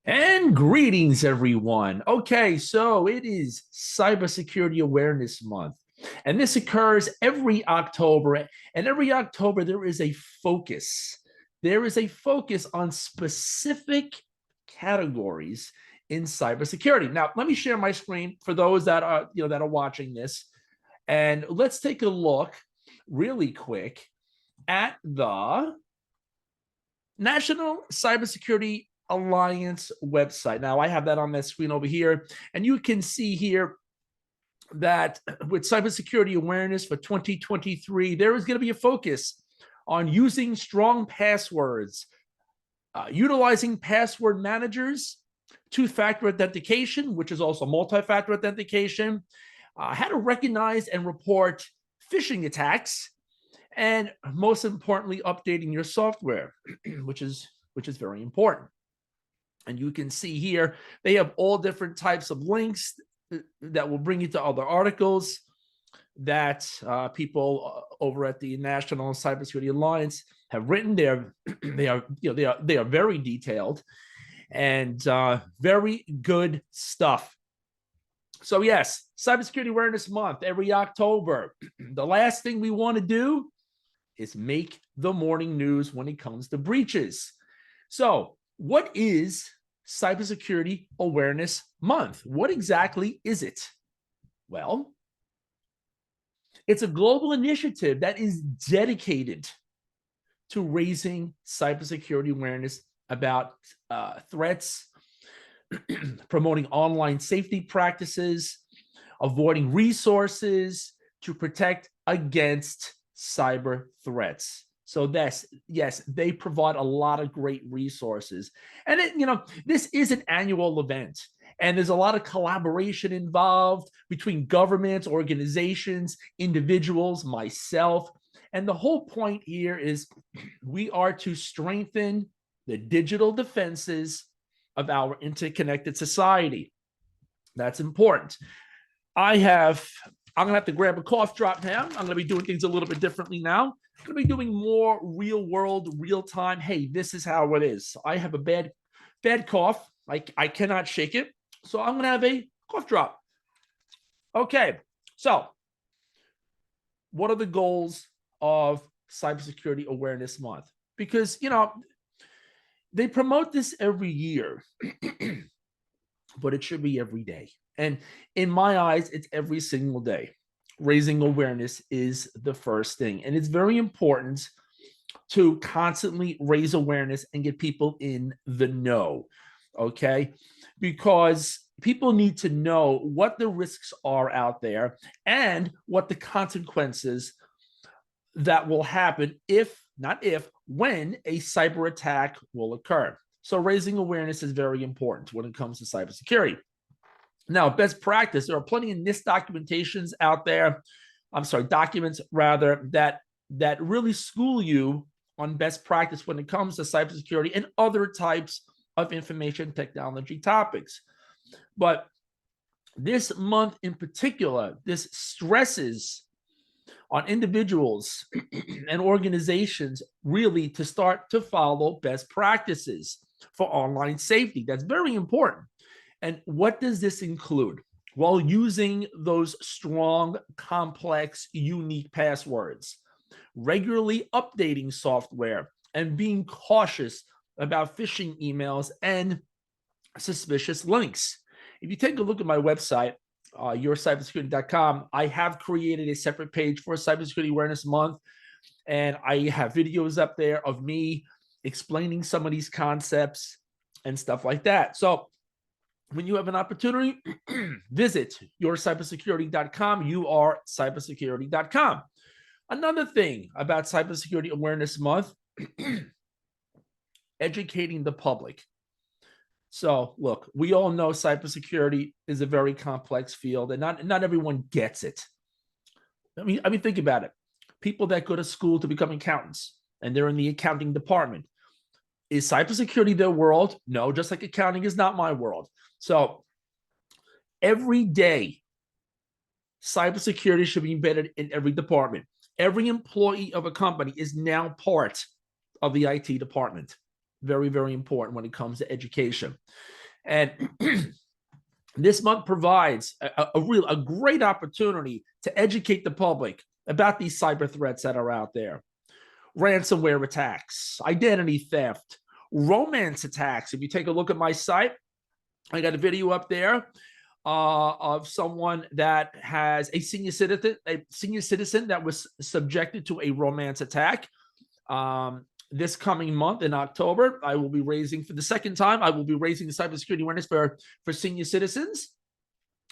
And greetings, everyone. Okay, so it is Cybersecurity Awareness Month, and this occurs every October. And every October, there is a focus. There is a focus on specific categories in cybersecurity. Now, let me share my screen for those that are watching this, and let's take a look really quick at the National Cybersecurity Alliance website. Now, I have that on that screen over here, and you can see here that with cybersecurity awareness for 2023, there is going to be a focus on using strong passwords, utilizing password managers, two-factor authentication, which is also multi-factor authentication, how to recognize and report phishing attacks, and most importantly, updating your software, which is very important. And you can see here, they have all different types of links that will bring you to other articles that people over at the National Cybersecurity Alliance have written. They are very detailed and very good stuff. So yes, Cybersecurity Awareness Month every October. The last thing we want to do is make the morning news when it comes to breaches. So what is Cybersecurity Awareness Month? What exactly is it? Well, it's a global initiative that is dedicated to raising cybersecurity awareness about threats, promoting online safety practices, avoiding resources to protect against cyber threats. So yes, they provide a lot of great resources. And this is an annual event. And there's a lot of collaboration involved between governments, organizations, individuals, myself. And the whole point here is we are to strengthen the digital defenses of our interconnected society. That's important. I'm going to have to grab a cough drop now. I'm going to be doing things a little bit differently now. I'm going to be doing more real world, real time. Hey, this is how it is. I have a bad cough. I cannot shake it. So I'm going to have a cough drop. Okay. So what are the goals of Cybersecurity Awareness Month? Because, they promote this every year, but it should be every day. And in my eyes, it's every single day. Raising awareness is the first thing. And it's very important to constantly raise awareness and get people in the know, okay? Because people need to know what the risks are out there and what the consequences that will happen when a cyber attack will occur. So raising awareness is very important when it comes to cybersecurity. Now, best practice, there are plenty of NIST documentations out there. Documents rather, that really school you on best practice when it comes to cybersecurity and other types of information technology topics. But this month in particular, this stresses on individuals and organizations really to start to follow best practices for online safety. That's very important. And what does this include? Well, using those strong, complex, unique passwords, regularly updating software, and being cautious about phishing emails and suspicious links. If you take a look at my website, yourcybersecurity.com, I have created a separate page for Cybersecurity Awareness Month, and I have videos up there of me explaining some of these concepts and stuff like that. So when you have an opportunity, visit yourcybersecurity.com, yourcybersecurity.com. Another thing about Cybersecurity Awareness Month, educating the public. So look, we all know cybersecurity is a very complex field, and not everyone gets it. I mean, think about it. People that go to school to become accountants, and they're in the accounting department. Is cybersecurity their world? No, just like accounting is not my world. So every day, cybersecurity should be embedded in every department. Every employee of a company is now part of the IT department. Very, very important when it comes to education. And this month provides a great opportunity to educate the public about these cyber threats that are out there. Ransomware attacks, identity theft, romance attacks. If you take a look at my site, I got a video up there of someone that has a senior citizen that was subjected to a romance attack. This coming month in October, I will be raising, for the second time, I will be raising the cybersecurity awareness for senior citizens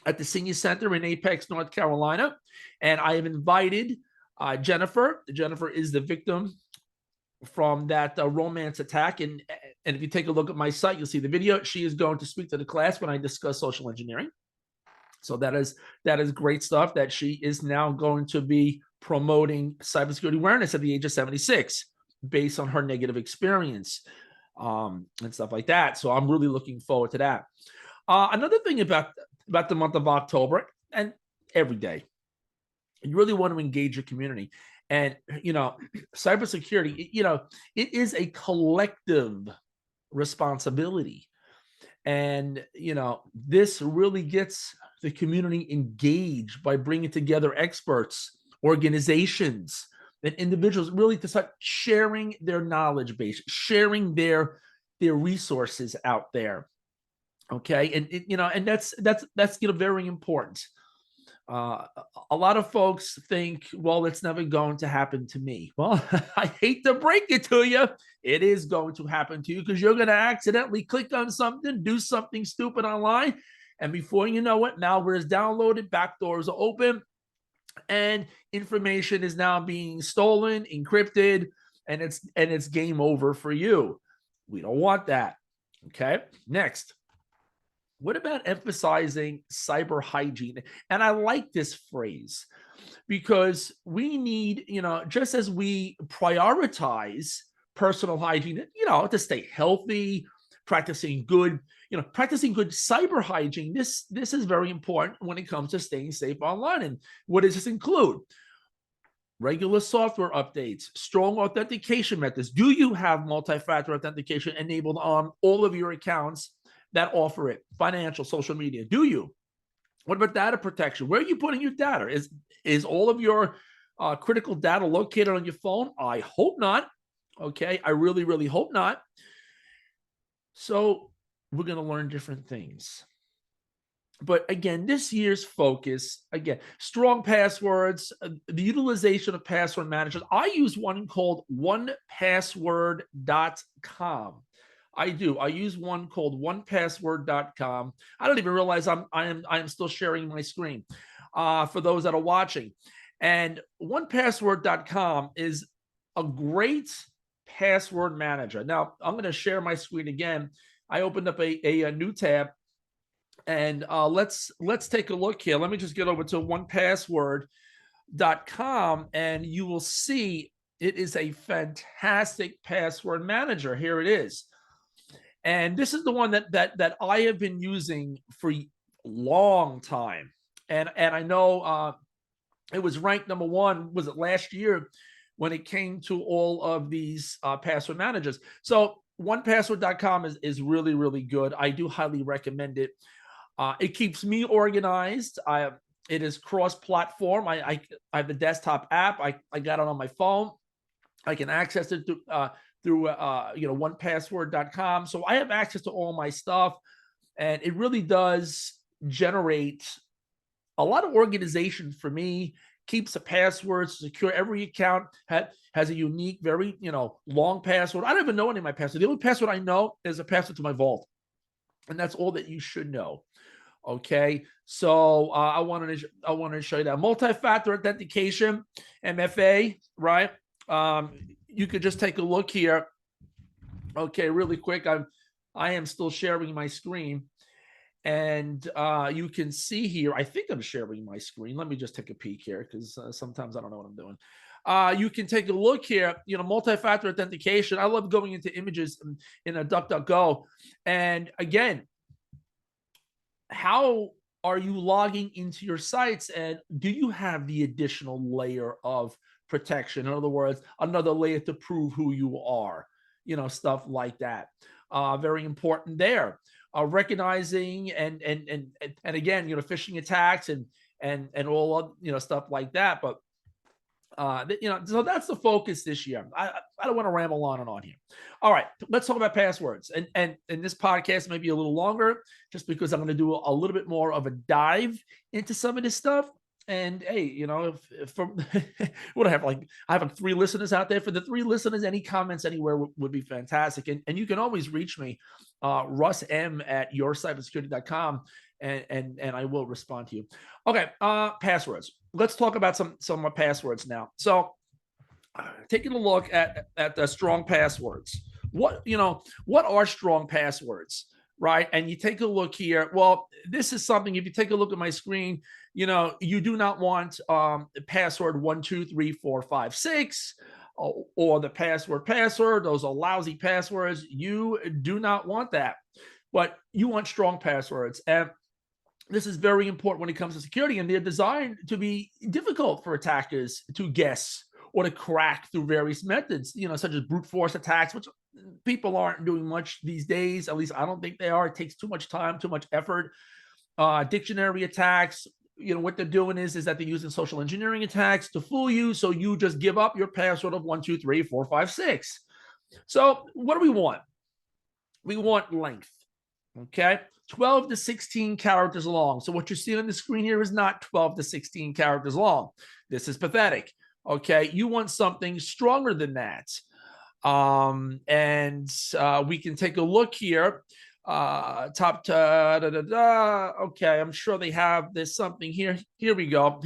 at the Senior Center in Apex, North Carolina. And I have invited Jennifer. Jennifer is the victim from that romance attack. And if you take a look at my site, you'll see the video. She is going to speak to the class when I discuss social engineering. So that is great stuff, that she is now going to be promoting cybersecurity awareness at the age of 76 based on her negative experience and stuff like that. So I'm really looking forward to that. Another thing about the month of October, and every day, you really want to engage your community. And, cybersecurity, it is a collective responsibility. And, this really gets the community engaged by bringing together experts, organizations, and individuals really to start sharing their knowledge base, sharing their resources out there. Okay. And, and that's very important. A lot of folks think, well, it's never going to happen to me. Well, I hate to break it to you. It is going to happen to you, because you're going to accidentally click on something, do something stupid online. And before you know it, malware is downloaded, backdoors are open, and information is now being stolen, encrypted, and it's game over for you. We don't want that. Okay. Next. What about emphasizing cyber hygiene? And I like this phrase, because we need, just as we prioritize personal hygiene, to stay healthy, practicing good cyber hygiene. This is very important when it comes to staying safe online. And what does this include? Regular software updates, strong authentication methods. Do you have multi-factor authentication enabled on all of your accounts that offer it? Financial, social media. Do you? What about data protection? Where are you putting your data? Is all of your critical data located on your phone? I hope not. Okay. I really, really hope not. So we're going to learn different things. But again, this year's focus, again, strong passwords, the utilization of password managers. I use one called onepassword.com. I do. I use one called onepassword.com. I don't even realize I am still sharing my screen for those that are watching. And onepassword.com is a great password manager. Now, I'm going to share my screen again. I opened up a new tab, and let's take a look here. Let me just get over to onepassword.com, and you will see it is a fantastic password manager. Here it is. And this is the one that I have been using for a long time. And I know it was ranked number one, was it last year, when it came to all of these password managers. So onepassword.com is really, really good. I do highly recommend it. It keeps me organized. It is cross-platform. I have the desktop app. I got it on my phone. I can access it through onepassword.com. So I have access to all my stuff, and it really does generate a lot of organization for me. Keeps the passwords secure. Every account has a unique, very long password. I don't even know any of my passwords. The only password I know is a password to my vault, and that's all that you should know. Okay, so I wanted to show you that multi-factor authentication, MFA, right? You could just take a look here. Okay, really quick. I am still sharing my screen, and you can see here. I think I'm sharing my screen. Let me just take a peek here, because sometimes I don't know what I'm doing. You can take a look here. Multi-factor authentication. I love going into images in a DuckDuckGo, and again, how are you logging into your sites, and do you have the additional layer of protection? In other words, another layer to prove who you are. stuff like that. Very important there. Recognizing and again, phishing attacks and all stuff like that. But so that's the focus this year. I don't want to ramble on and on here. All right, let's talk about passwords. And this podcast may be a little longer just because I'm going to do a little bit more of a dive into some of this stuff. And hey, if from what I have like 3 listeners out there. For the 3 listeners, any comments anywhere would be fantastic. And you can always reach me, Russ M at yourcybersecurity.com, and I will respond to you. Okay, passwords. Let's talk about some passwords now. So, taking a look at the strong passwords. What are strong passwords, right? And you take a look here. Well, this is something. If you take a look at my screen, you do not want password 1 2 3 4 5 6 or the password. Those are lousy passwords. You do not want that, but you want strong passwords. And this is very important when it comes to security, and they're designed to be difficult for attackers to guess or to crack through various methods, such as brute force attacks, which people aren't doing much these days. At least I don't think they are. It takes too much time, too much effort. Dictionary attacks, what they're doing is that they're using social engineering attacks to fool you, so you just give up your password of 1 2 3 4 5 6. So what do we want? We want length. Okay, 12 to 16 characters long. So what you see on the screen here is not 12 to 16 characters long. This is pathetic. Okay, you want something stronger than that. We can take a look here. Top okay, I'm sure they have this something here. Here we go.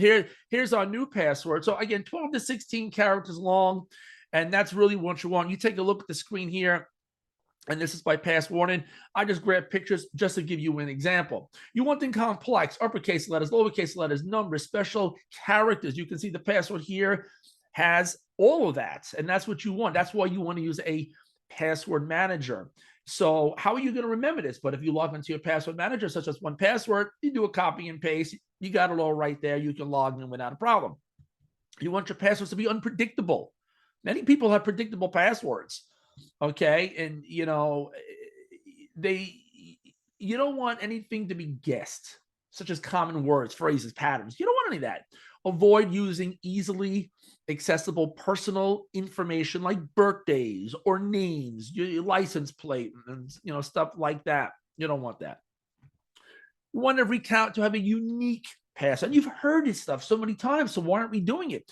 Here's our new password. So again, 12 to 16 characters long, and that's really what you want. You take a look at the screen here. And this is by pass warning. I just grabbed pictures just to give you an example. You want them complex, uppercase letters, lowercase letters, numbers, special characters. You can see the password here has all of that. And that's what you want. That's why you want to use a password manager. So how are you going to remember this? But if you log into your password manager, such as 1Password, you do a copy and paste. You got it all right there. You can log in without a problem. You want your passwords to be unpredictable. Many people have predictable passwords. Okay. And, you don't want anything to be guessed, such as common words, phrases, patterns. You don't want any of that. Avoid using easily accessible personal information like birthdays or names, your license plate, and, stuff like that. You don't want that. You want every account to have a unique password. And you've heard this stuff so many times. So why aren't we doing it?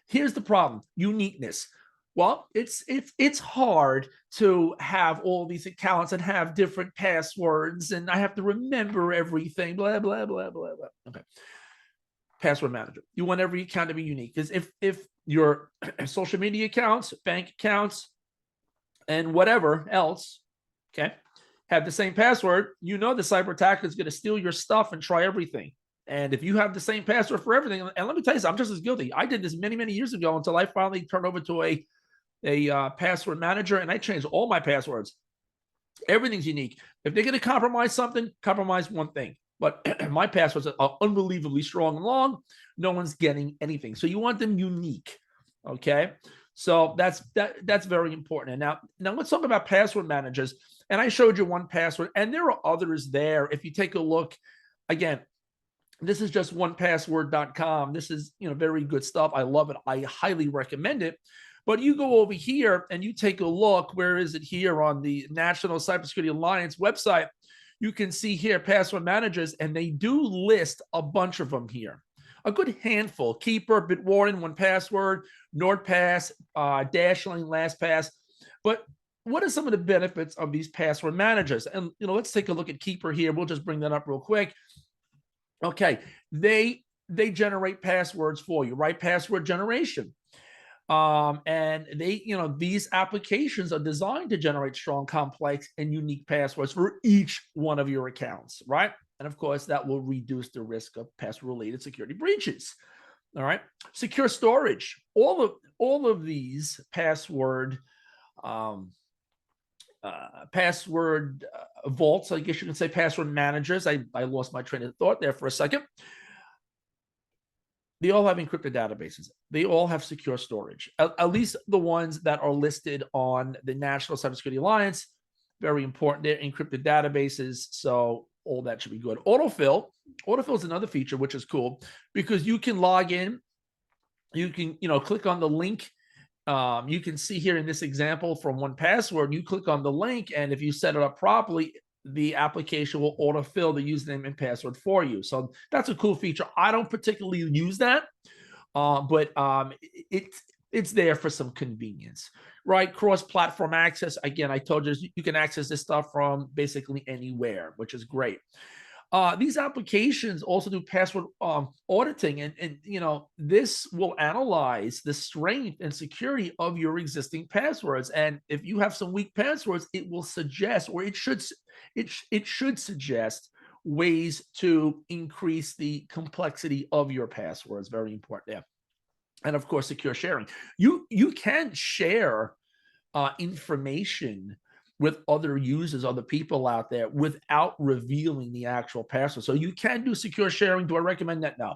Here's the problem: uniqueness. Well, it's hard to have all these accounts and have different passwords, and I have to remember everything, blah, blah, blah, blah, blah. Okay. Password manager. You want every account to be unique, because if your social media accounts, bank accounts, and whatever else, okay, have the same password, the cyber attacker is going to steal your stuff and try everything. And if you have the same password for everything, and let me tell you, I'm just as guilty. I did this many, many years ago until I finally turned over to a password manager, and I changed all my passwords. Everything's unique. If they're going to compromise something, compromise one thing. But my passwords are unbelievably strong and long. No one's getting anything. So you want them unique. Okay. So that's very important. And now let's talk about password managers. And I showed you 1Password, and there are others there. If you take a look, again, this is just 1Password.com. This is, very good stuff. I love it. I highly recommend it. But you go over here and you take a look. Where is it here on the National Cybersecurity Alliance website? You can see here password managers, and they do list a bunch of them here. A good handful: Keeper, Bitwarden, 1Password, NordPass, Dashlane, LastPass. But what are some of the benefits of these password managers? And, let's take a look at Keeper here. We'll just bring that up real quick. Okay, they generate passwords for you, right? Password generation. And these applications are designed to generate strong, complex, and unique passwords for each one of your accounts, right? And of course, that will reduce the risk of password-related security breaches. All right, secure storage. All of these password vaults, I guess you can say, password managers. I lost my train of thought there for a second. they all have encrypted databases. They all have secure storage, at least the ones that are listed on the National Cybersecurity Alliance. Very important. They're encrypted databases, so all that should be good. Autofill is another feature, which is cool because you can log in. You can, click on the link. You can see here in this example from 1Password, you click on the link, and if you set it up properly, the application will autofill the username and password for you. So that's a cool feature. I don't particularly use that, but it's there for some convenience, right? Cross-platform access. Again, I told you you can access this stuff from basically anywhere, which is great. These applications also do password auditing, and this will analyze the strength and security of your existing passwords. And if you have some weak passwords, it will suggest, or it should suggest ways to increase the complexity of your passwords. Very important there. And of course, secure sharing. You can share information with other users, other people out there, without revealing the actual password. So you can do secure sharing. Do I recommend that? No.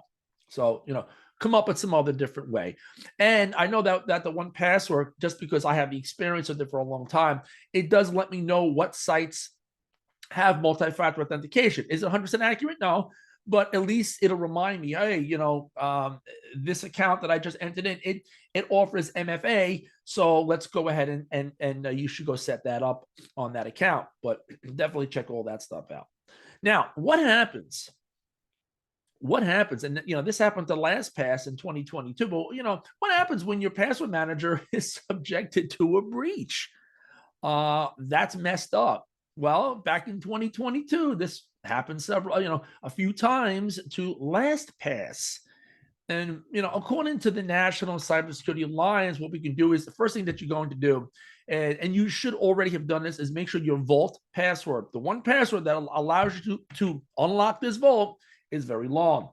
So, come up with some other different way. And I know that the 1Password, just because I have the experience with it for a long time, it does let me know what sites have multi-factor authentication. Is it 100% accurate? No. But at least it'll remind me, hey, this account that I just entered in, it offers MFA, so let's go ahead and you should go set that up on that account. But definitely check all that stuff out. Now, what happens? And this happened to LastPass in 2022. But what happens when your password manager is subjected to a breach? That's messed up. Well, back in 2022, this happened a few times to LastPass. And, according to the National Cybersecurity Alliance, what we can do is the first thing that you're going to do, and you should already have done this, is make sure your vault password, the 1Password that allows you to unlock this vault, is very long.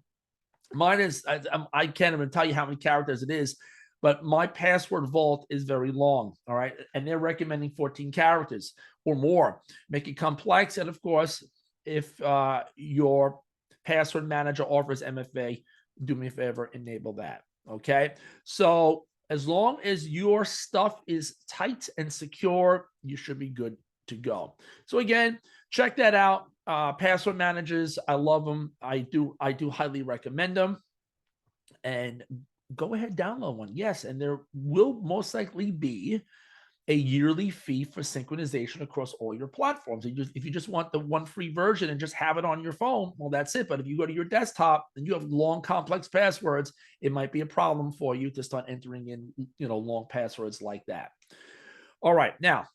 Mine is, I can't even tell you how many characters it is, but my password vault is very long, all right? And they're recommending 14 characters or more. Make it complex. And of course, if your password manager offers MFA, do me a favor, enable that, okay? So as long as your stuff is tight and secure, you should be good to go. So again, check that out. Password managers, I love them. I do highly recommend them. And go ahead, download one. Yes, and there will most likely be a yearly fee for synchronization across all your platforms. If you just want the one free version and just have it on your phone, well, that's it. But if you go to your desktop and you have long, complex passwords, it might be a problem for you to start entering in, long passwords like that. All right, now,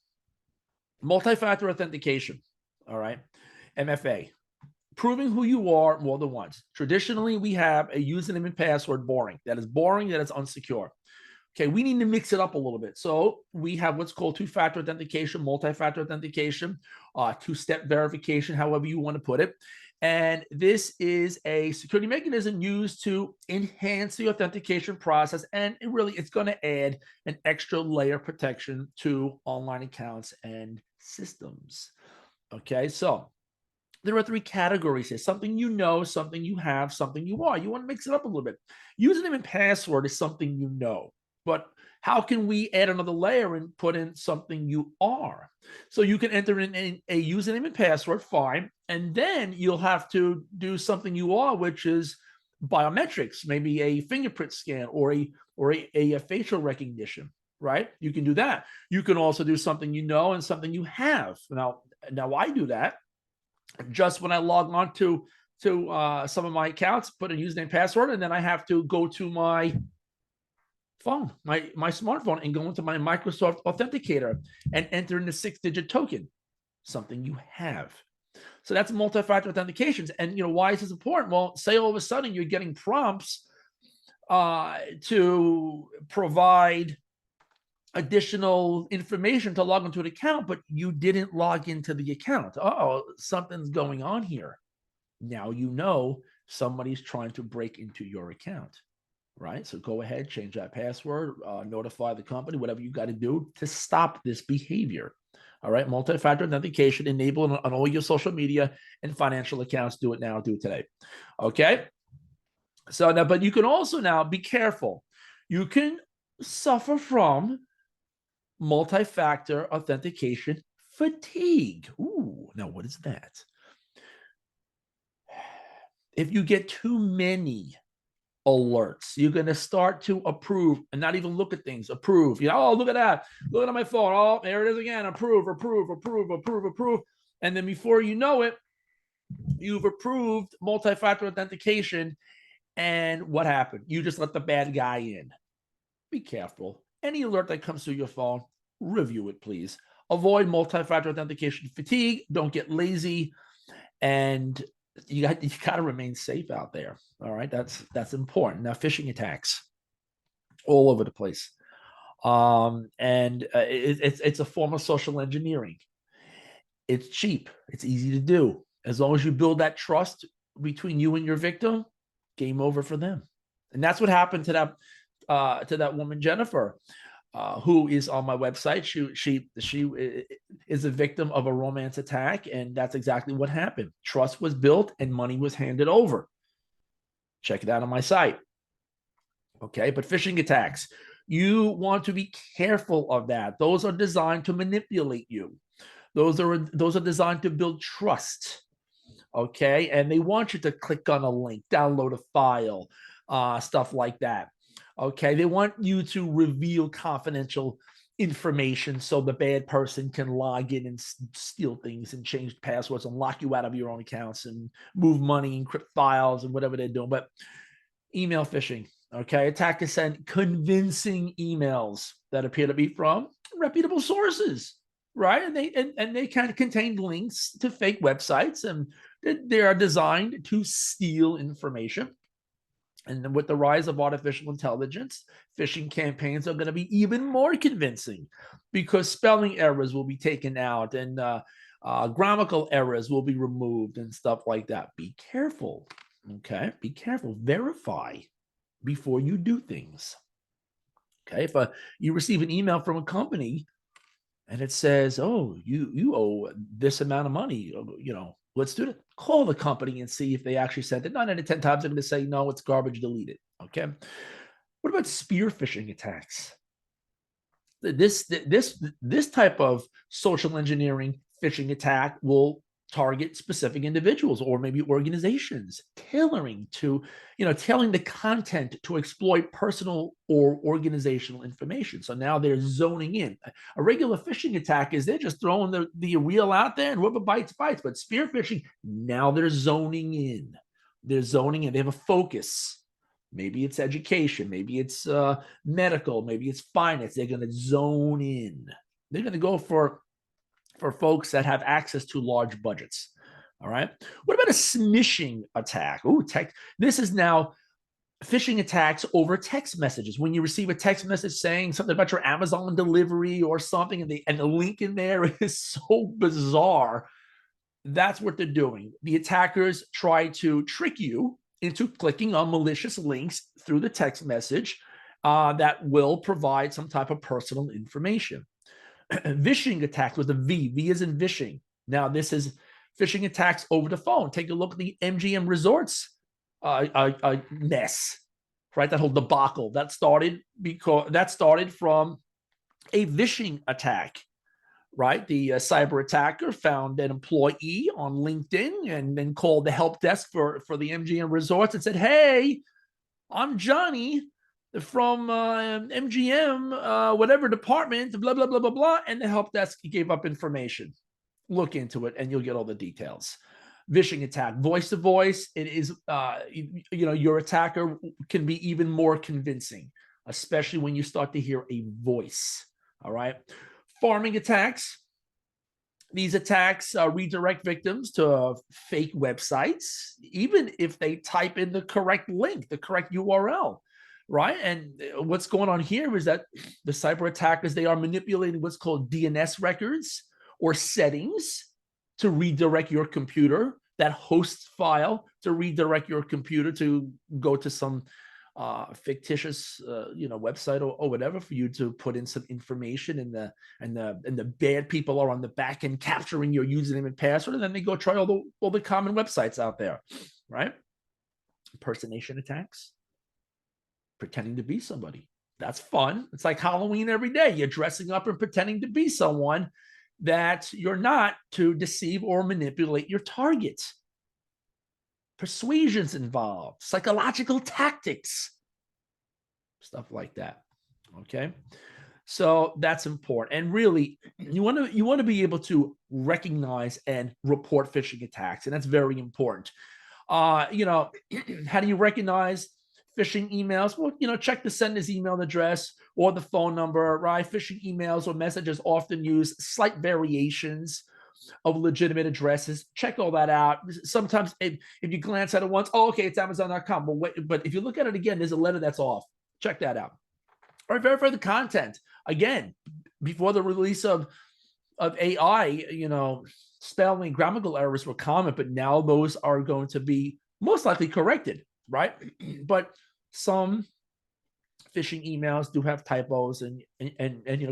multi-factor authentication. All right, MFA. Proving who you are more than once. Traditionally, we have a username and password boring. That is boring, that is unsecure. Okay, we need to mix it up a little bit. So we have what's called two-factor authentication, multi-factor authentication, two-step verification, however you want to put it. And this is a security mechanism used to enhance the authentication process. And it's going to add an extra layer of protection to online accounts and systems. Okay, so there are three categories here: something you know, something you have, something you are. You want to mix it up a little bit. Username and password is something you know. But how can we add another layer and put in something you are? So you can enter in a username and password, fine. And then you'll have to do something you are, which is biometrics, maybe a fingerprint scan or a facial recognition, right? You can do that. You can also do something you know and something you have. Now I do that just when I log on to some of my accounts, put a username, password, and then I have to go to my phone, my smartphone, and go into my Microsoft Authenticator and enter in the 6-digit token, something you have. So that's multi-factor authentications. And why is this important? Well, say all of a sudden you're getting prompts to provide additional information to log into an account, but you didn't log into the account. Oh, something's going on here. Now somebody's trying to break into your account. Right? So go ahead, change that password, notify the company, whatever you got to do to stop this behavior. All right, multi-factor authentication, enable on all your social media and financial accounts. Do it now, do it today. Okay. So now, but you can also now be careful. You can suffer from multi-factor authentication fatigue. Ooh, now what is that? If you get too many alerts, you're going to start to approve and not even look at things. Approve. Oh, look at that. Look at my phone. Oh, there it is again. Approve, approve, approve, approve, approve. And then before you know it, you've approved multi-factor authentication. And what happened? You just let the bad guy in. Be careful. Any alert that comes through your phone, review it, please. Avoid multi-factor authentication fatigue. Don't get lazy. And you got to remain safe out there. All right, that's important. Now, phishing attacks all over the place, and it's a form of social engineering. It's cheap. It's easy to do. As long as you build that trust between you and your victim, game over for them. And that's what happened to that woman Jennifer, who is on my website. She is a victim of a romance attack, and that's exactly what happened. Trust was built and money was handed over. Check it out on my site. Okay, but phishing attacks, you want to be careful of that. Those are designed to manipulate you. Those are designed to build trust. Okay, and they want you to click on a link, download a file, stuff like that. Okay, they want you to reveal confidential information so the bad person can log in and steal things and change passwords and lock you out of your own accounts and move money, encrypt files, and whatever they're doing. But email phishing, okay, attackers send convincing emails that appear to be from reputable sources, right? And they kind of contain links to fake websites, and they are designed to steal information. And with the rise of artificial intelligence, phishing campaigns are going to be even more convincing because spelling errors will be taken out and grammatical errors will be removed and stuff like that. Be careful. Okay. Be careful. Verify before you do things. Okay. If you receive an email from a company and it says, "Oh, you owe this amount of money," let's do it. Call the company and see if they actually sent it. 9 out of 10 times they're going to say, "No, it's garbage, delete it." Okay. What about spear phishing attacks? This type of social engineering phishing attack will target specific individuals or maybe organizations, tailoring the content to exploit personal or organizational information. So now they're zoning in. A regular phishing attack is they're just throwing the reel out there and whoever bites bites. But spear phishing, now they're zoning in. They're zoning in. They have a focus. Maybe it's education, maybe it's medical, maybe it's finance. They're going to zone in. They're going to go for folks that have access to large budgets. All right. What about a smishing attack? Ooh, this is now phishing attacks over text messages. When you receive a text message saying something about your Amazon delivery or something, and the link in there is so bizarre, that's what they're doing. The attackers try to trick you into clicking on malicious links through the text message that will provide some type of personal information. Phishing attacks with a V. V is in phishing. Now, this is phishing attacks over the phone. Take a look at the MGM Resorts mess, right? That whole debacle that started from a phishing attack, right? The cyber attacker found an employee on LinkedIn and then called the help desk for the MGM Resorts and said, "Hey, I'm Johnny from MGM, whatever department, blah, blah, blah, blah, blah." And the help desk gave up information. Look into it and you'll get all the details. Phishing attack, voice to voice. It is, your attacker can be even more convincing, especially when you start to hear a voice. All right. Farming attacks. These attacks redirect victims to fake websites, even if they type in the correct link, the correct URL, right? And what's going on here is that the cyber attackers, they are manipulating what's called DNS records or settings to redirect your computer, that host file to redirect your computer to go to some fictitious website or whatever for you to put in some information, and the bad people are on the back end capturing your username and password, and then they go try all the common websites out there, right? Impersonation attacks, pretending to be somebody. That's fun. It's like Halloween every day. You're dressing up and pretending to be someone that you're not to deceive or manipulate your target. Persuasion's involved, psychological tactics, stuff like that. Okay. So that's important. And really, you want to be able to recognize and report phishing attacks. And that's very important. How do you recognize phishing emails? Well, check the sender's email address or the phone number, right? Phishing emails or messages often use slight variations of legitimate addresses. Check all that out. Sometimes if you glance at it once, oh, okay, it's Amazon.com. But if you look at it again, there's a letter that's off. Check that out. Or verify the content. Again, before the release of AI, spelling, grammatical errors were common, but now those are going to be most likely corrected, right? But some phishing emails do have typos and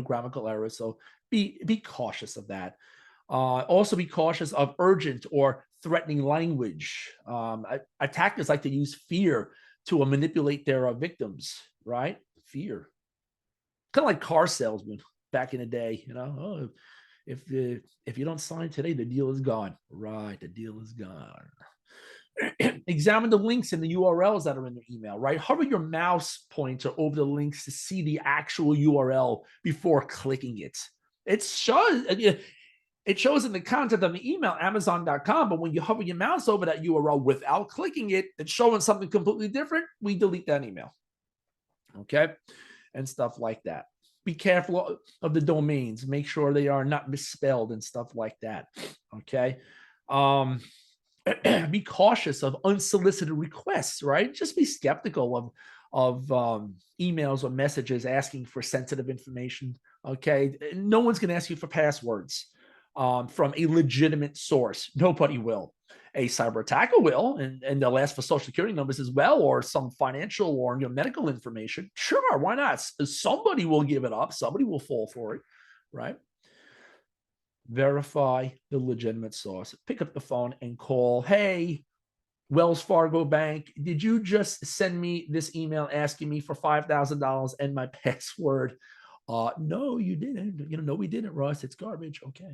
grammatical errors, so be cautious of that. Also, be cautious of urgent or threatening language. Attackers like to use fear to manipulate their victims, right? Fear. Kind of like car salesmen back in the day, oh, if you don't sign today, the deal is gone. Right, the deal is gone. Examine the links and the URLs that are in the email, right? Hover your mouse pointer over the links to see the actual URL before clicking it. It shows in the content of the email, Amazon.com, but when you hover your mouse over that URL without clicking it, it's showing something completely different. We delete that email. Okay. And stuff like that. Be careful of the domains. Make sure they are not misspelled and stuff like that. Okay. Be cautious of unsolicited requests, right? Just be skeptical of emails or messages asking for sensitive information. Okay. No one's going to ask you for passwords from a legitimate source. Nobody will. A cyber attacker will, and they'll ask for social security numbers as well, or some financial or medical information. Sure, why not? Somebody will give it up. Somebody will fall for it, right? Verify the legitimate source. Pick up the phone and call. Hey, Wells Fargo Bank, did you just send me this email asking me for $5,000 and my password? No, you didn't. No, we didn't, Russ. It's garbage. Okay.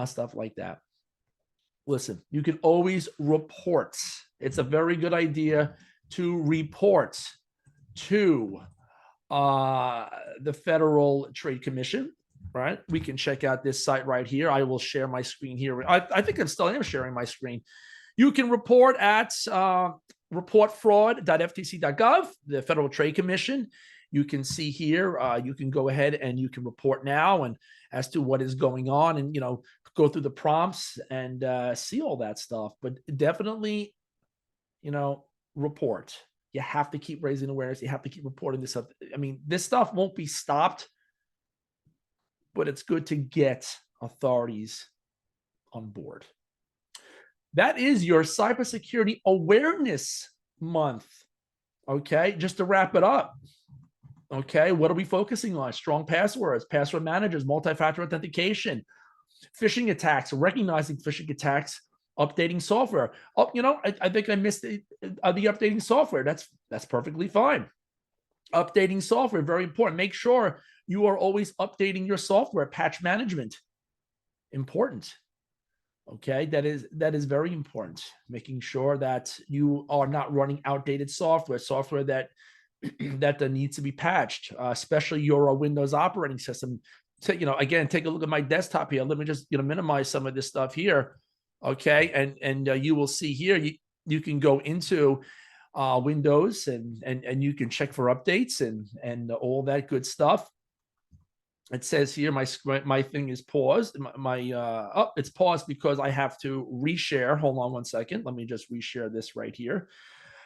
Stuff like that. Listen, you can always report. It's a very good idea to report to the Federal Trade Commission, right? We can check out this site right here. I will share my screen here. I think I still am sharing my screen. You can report at reportfraud.ftc.gov, the Federal Trade Commission. You can see here, you can go ahead and you can report now and as to what is going on and, go through the prompts and see all that stuff. But definitely, report. You have to keep raising awareness. You have to keep reporting this up. I mean, this stuff won't be stopped, but it's good to get authorities on board. That is your Cybersecurity Awareness Month. Okay, just to wrap it up. Okay, what are we focusing on? Strong passwords, password managers, multi-factor authentication, phishing attacks, recognizing phishing attacks, updating software. Oh, I think I missed the updating software. That's perfectly fine. Updating software, very important. Make sure you are always updating your software. Patch management, important. Okay, that is very important. Making sure that you are not running outdated software that needs to be patched, especially your Windows operating system. Again, take a look at my desktop here. Let me just minimize some of this stuff here. Okay, and you will see here you can go into Windows and you can check for updates and all that good stuff. It says here my thing is paused. It's paused because I have to reshare. Hold on one second. Let me just reshare this right here.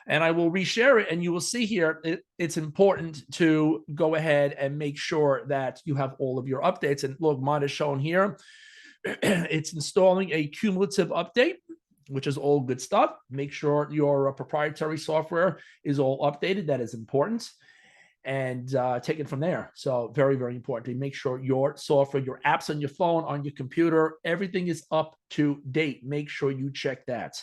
And I will reshare it, and you will see here, it's important to go ahead and make sure that you have all of your updates. And look, mine is shown here. It's installing a cumulative update, which is all good stuff. Make sure your proprietary software is all updated. That is important. And take it from there. So very, very important to make sure your software, your apps on your phone, on your computer, everything is up to date. Make sure you check that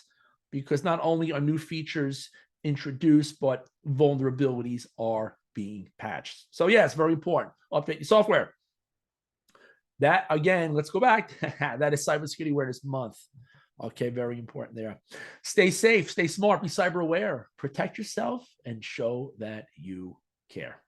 because not only are new features introduced, but vulnerabilities are being patched. So yeah, it's very important. Update your software. That again, let's go back. That is Cybersecurity Awareness Month. Okay, very important there. Stay safe, stay smart, be cyber aware, protect yourself, and show that you care.